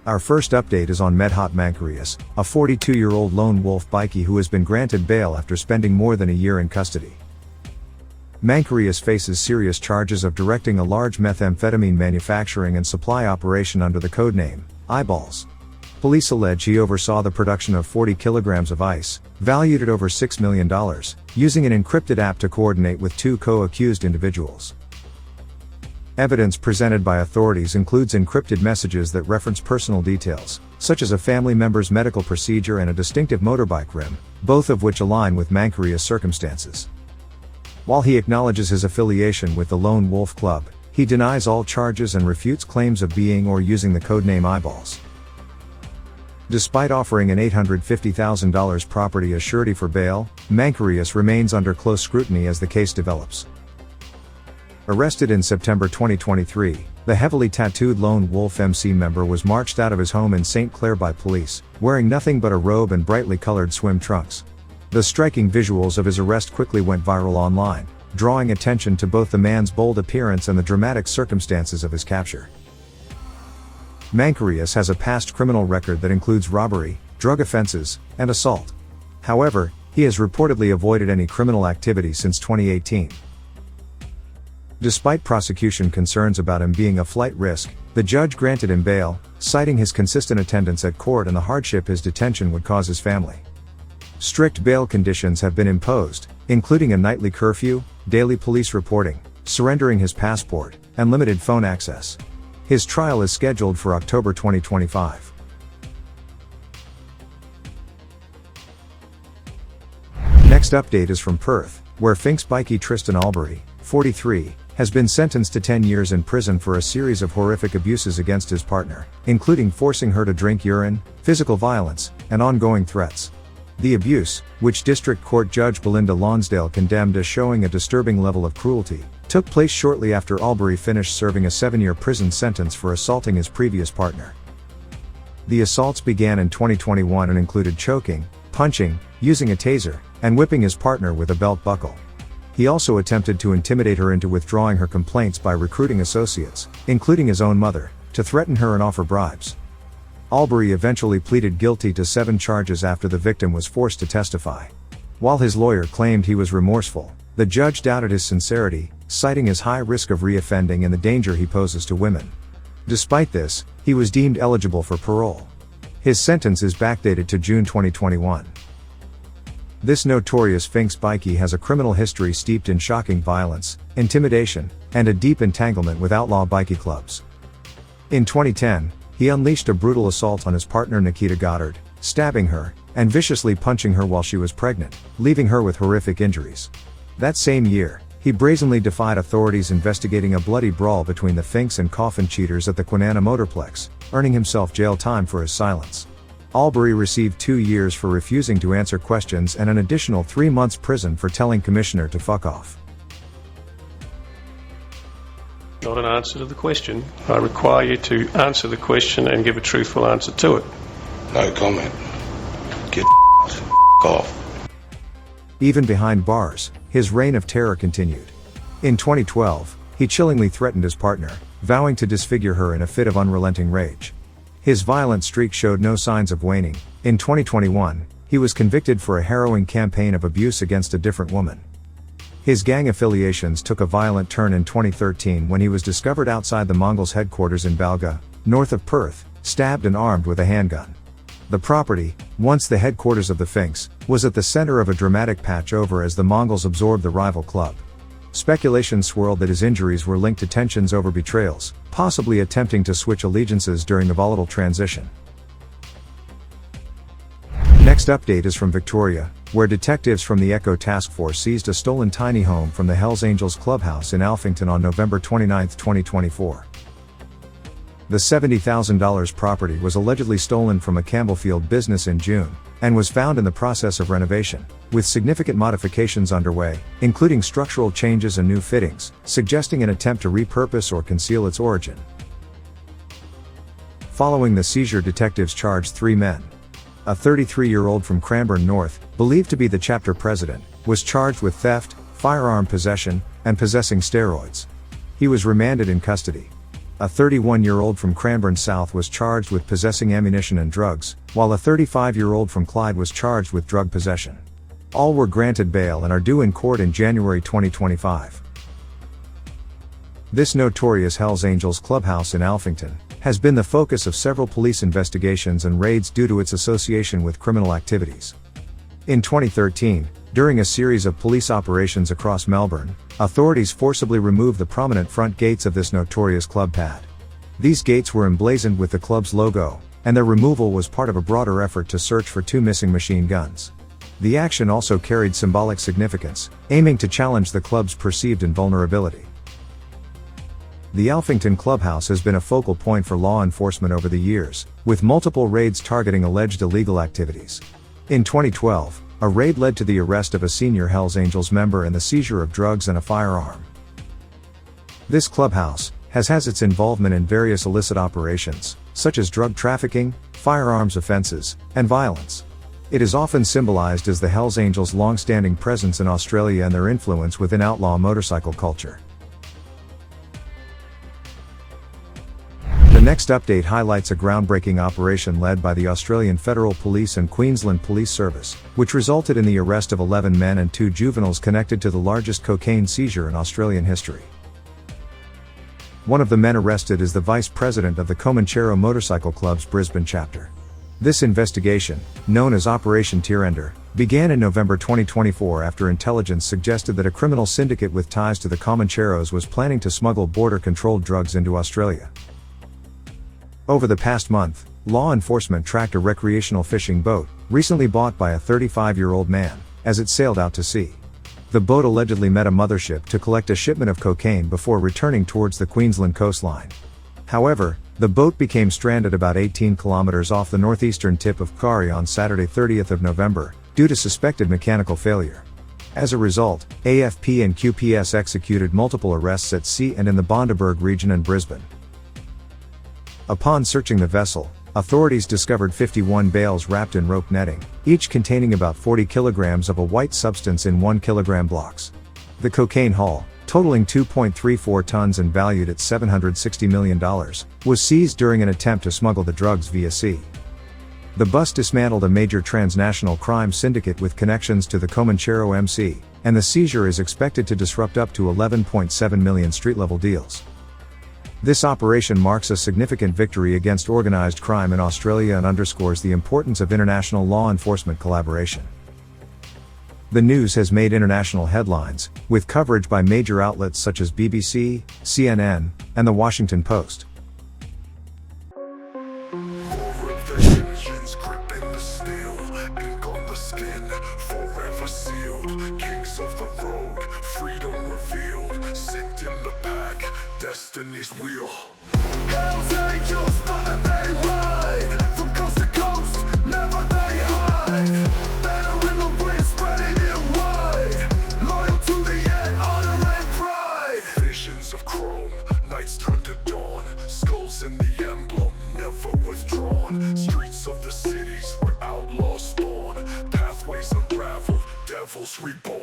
Our first update is on Medhat Mankaryous, a 42-year-old lone wolf bikie who has been granted bail after spending more than a year in custody. Mankaryous faces serious charges of directing a large methamphetamine manufacturing and supply operation under the codename Eyeballs. Police allege he oversaw the production of 40 kilograms of ice, valued at over $6 million, using an encrypted app to coordinate with two co-accused individuals. Evidence presented by authorities includes encrypted messages that reference personal details, such as a family member's medical procedure and a distinctive motorbike rim, both of which align with Mankaryous' circumstances. While he acknowledges his affiliation with the Lone Wolf Club, he denies all charges and refutes claims of being or using the codename Eyeballs. Despite offering an $850,000 property as surety for bail, Mankaryous remains under close scrutiny as the case develops. Arrested in September 2023, the heavily tattooed Lone Wolf MC member was marched out of his home in St. Clair by police, wearing nothing but a robe and brightly colored swim trunks. The striking visuals of his arrest quickly went viral online, drawing attention to both the man's bold appearance and the dramatic circumstances of his capture. Mankaryous has a past criminal record that includes robbery, drug offenses, and assault. However, he has reportedly avoided any criminal activity since 2018. Despite prosecution concerns about him being a flight risk, the judge granted him bail, citing his consistent attendance at court and the hardship his detention would cause his family. Strict bail conditions have been imposed, including a nightly curfew, daily police reporting, surrendering his passport, and limited phone access. His trial is scheduled for October 2025. Next update is from Perth, where Finks bikie Tristan Allbeury, 43, has been sentenced to 10 years in prison for a series of horrific abuses against his partner, including forcing her to drink urine, physical violence, and ongoing threats. The abuse, which District Court Judge Belinda Lonsdale condemned as showing a disturbing level of cruelty, took place shortly after Allbeury finished serving a 7-year prison sentence for assaulting his previous partner. The assaults began in 2021 and included choking, punching, using a taser, and whipping his partner with a belt buckle. He also attempted to intimidate her into withdrawing her complaints by recruiting associates, including his own mother, to threaten her and offer bribes. Allbeury eventually pleaded guilty to 7 charges after the victim was forced to testify. While his lawyer claimed he was remorseful, the judge doubted his sincerity, citing his high risk of reoffending and the danger he poses to women. Despite this, he was deemed eligible for parole. His sentence is backdated to June 2021. This notorious Finks bikie has a criminal history steeped in shocking violence, intimidation, and a deep entanglement with outlaw bikie clubs. In 2010, he unleashed a brutal assault on his partner Nikita Goddard, stabbing her, and viciously punching her while she was pregnant, leaving her with horrific injuries. That same year, he brazenly defied authorities investigating a bloody brawl between the Finks and Coffin cheaters at the Kwinana Motorplex, earning himself jail time for his silence. Allbeury received 2 years for refusing to answer questions and an additional 3 months prison for telling Commissioner to fuck off. Not an answer to the question. I require you to answer the question and give a truthful answer to it. No comment. Get off. Even behind bars, his reign of terror continued. In 2012, he chillingly threatened his partner, vowing to disfigure her in a fit of unrelenting rage. His violent streak showed no signs of waning. In 2021, he was convicted for a harrowing campaign of abuse against a different woman. His gang affiliations took a violent turn in 2013 when he was discovered outside the Mongols' headquarters in Balga, north of Perth, stabbed and armed with a handgun. The property, once the headquarters of the Finks, was at the center of a dramatic patch-over as the Mongols absorbed the rival club. Speculation swirled that his injuries were linked to tensions over betrayals, possibly attempting to switch allegiances during the volatile transition. Next update is from Victoria, where detectives from the Echo Task Force seized a stolen tiny home from the Hells Angels Clubhouse in Alphington on November 29, 2024. The $70,000 property was allegedly stolen from a Campbellfield business in June, and was found in the process of renovation, with significant modifications underway, including structural changes and new fittings, suggesting an attempt to repurpose or conceal its origin. Following the seizure, detectives charged 3 men. A 33-year-old from Cranbourne North, believed to be the chapter president, was charged with theft, firearm possession, and possessing steroids. He was remanded in custody. A 31-year-old from Cranbourne South was charged with possessing ammunition and drugs, while a 35-year-old from Clyde was charged with drug possession. All were granted bail and are due in court in January 2025. This notorious Hells Angels clubhouse in Alphington has been the focus of several police investigations and raids due to its association with criminal activities. In 2013, during a series of police operations across Melbourne, authorities forcibly removed the prominent front gates of this notorious club pad. These gates were emblazoned with the club's logo, and their removal was part of a broader effort to search for 2 missing machine guns. The action also carried symbolic significance, aiming to challenge the club's perceived invulnerability. The Alphington clubhouse has been a focal point for law enforcement over the years, with multiple raids targeting alleged illegal activities. In 2012, a raid led to the arrest of a senior Hells Angels member and the seizure of drugs and a firearm. This clubhouse has its involvement in various illicit operations, such as drug trafficking, firearms offenses, and violence. It is often symbolized as the Hells Angels' long-standing presence in Australia and their influence within outlaw motorcycle culture. The next update highlights a groundbreaking operation led by the Australian Federal Police and Queensland Police Service, which resulted in the arrest of 11 men and 2 juveniles connected to the largest cocaine seizure in Australian history. One of the men arrested is the vice president of the Comanchero Motorcycle Club's Brisbane chapter. This investigation, known as Operation Tearender, began in November 2024 after intelligence suggested that a criminal syndicate with ties to the Comancheros was planning to smuggle border-controlled drugs into Australia. Over the past month, law enforcement tracked a recreational fishing boat, recently bought by a 35-year-old man, as it sailed out to sea. The boat allegedly met a mothership to collect a shipment of cocaine before returning towards the Queensland coastline. However, the boat became stranded about 18 kilometers off the northeastern tip of Kari on Saturday 30th of November, due to suspected mechanical failure. As a result, AFP and QPS executed multiple arrests at sea and in the Bundaberg region and Brisbane. Upon searching the vessel, authorities discovered 51 bales wrapped in rope netting, each containing about 40 kilograms of a white substance in 1 kilogram blocks. The cocaine haul, totaling 2.34 tons and valued at $760 million, was seized during an attempt to smuggle the drugs via sea. The bust dismantled a major transnational crime syndicate with connections to the Comanchero MC, and the seizure is expected to disrupt up to 11.7 million street-level deals. This operation marks a significant victory against organized crime in Australia and underscores the importance of international law enforcement collaboration. The news has made international headlines, with coverage by major outlets such as BBC, CNN, and The Washington Post. Destiny's wheel. Hells Angels, but they ride from coast to coast, never they hide. Better in the wind, spreading it wide. Loyal to the end, honor and pride. Visions of chrome, nights turn to dawn. Skulls in the emblem, never withdrawn. Streets of the cities where outlaws spawn. Pathways unravel, devils reborn.